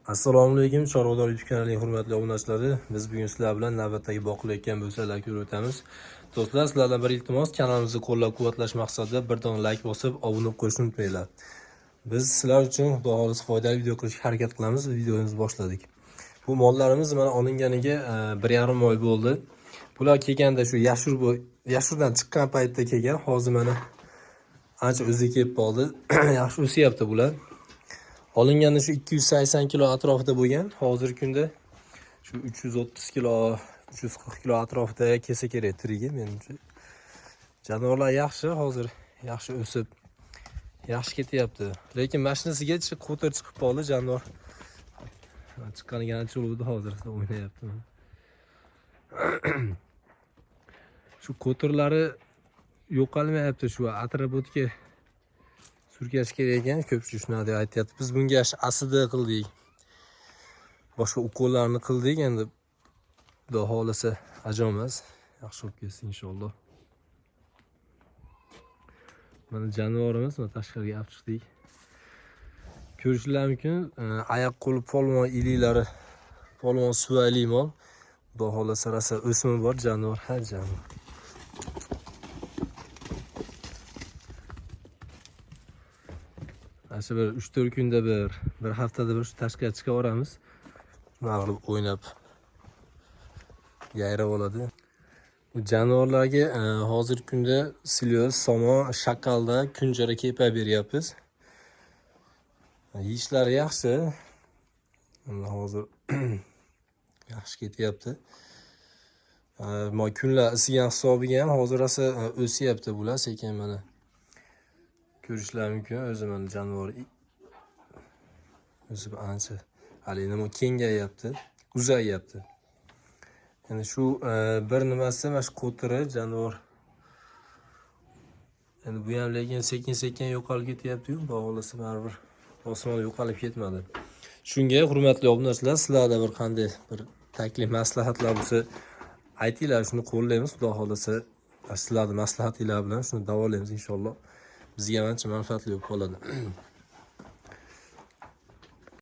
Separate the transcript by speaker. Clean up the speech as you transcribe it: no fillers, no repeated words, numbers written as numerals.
Speaker 1: Assalomu alaykum, Chorvador YouTube kanalining hurmatli obunachilari. Biz bugun sizlar bilan navbatdagi boqilayotgan bo'salar ko'rib o'tamiz. Do'stlar, sizlardan bir iltimos, kanalimizni qo'llab-quvvatlash maqsadida bir dona like bosib, obuna bo'lishni unutmanglar. Biz sizlar uchun xudo xolisa foydali video qilishga harakat qilamiz. Videomizni boshladik. Bu mollarimiz mana olinganiga 1,5 oy bo'ldi. Bular kelganda shu yashurdan chiqqan paytda kelgan. Hozir mana ancha o'ziga kelib qoldi. Yaxshi o'syapti bular. Olinganda shu 280 kilo atrofida bo'lgan. Hozirgi kunda shu 330 kilo, 340 kilo atrofida kelsa kerak tirigi menimcha. Jonivorlar yaxshi, hozir yaxshi o'sib, yaxshi ketyapti. Lekin mashinasiga qo'tir chiqib qoldi jonivor. Chiqqaniga ancha bo'ldi, hozir o'ynayapti. Shu qo'tirlari yo'qolmayapti, shu atrobotga surkash kerak ekan, ko'pchilik shunday deb aytyapti. Biz bunga asidi qildik. Boshqa ukollarni qildik, endi xudo xolisa ajomas, yaxshi bo'lib ketsin inshaalloh. Mana jonivorimiz tashqariga olib chiqdik. Ko'rishingiz mumkin, oyoq qo'li polvon iliklari, polvon suvali mol. Xudo xolisa rosa o'simi bor jonivor, har jonivor. Aslida bir 3-4 kunda bir haftada bir shu tashqariga chiqaveramiz. Mag'lub o'ynab yayrab oladi. Bu jonivorlarga hozirgi kunda silyoz, somon, shakalda kunjara kepa beryapmiz. Yeyishlari yaxshi. Hozir yaxshi ketyapti. Kunlar isigan hisobiga ham hozir rosa o'syapti bular sekin mana. Ko'rishingiz mumkin, o'zi mana jonivor o'zi ancha hali nima kengayapti, uzayyapti. Ya'ni shu bir nimasi mana shu qo'tiri jonivor. Endi bu ham lekin sekin-sekin yo'qolib ketyapti-yu, xudo xolisa baribir osmon yo'qolib ketmadi. Shunga hurmatli obunachilar, sizlarda bir qanday bir taklif, maslahatlar bo'lsa aytinglar, shuni qo'llaymiz. Xudo xolisa sizlarning maslahatinglar bilan shuni davolaymiz inshaalloh. Bizga ancha manfaatli bo'lib qoladi.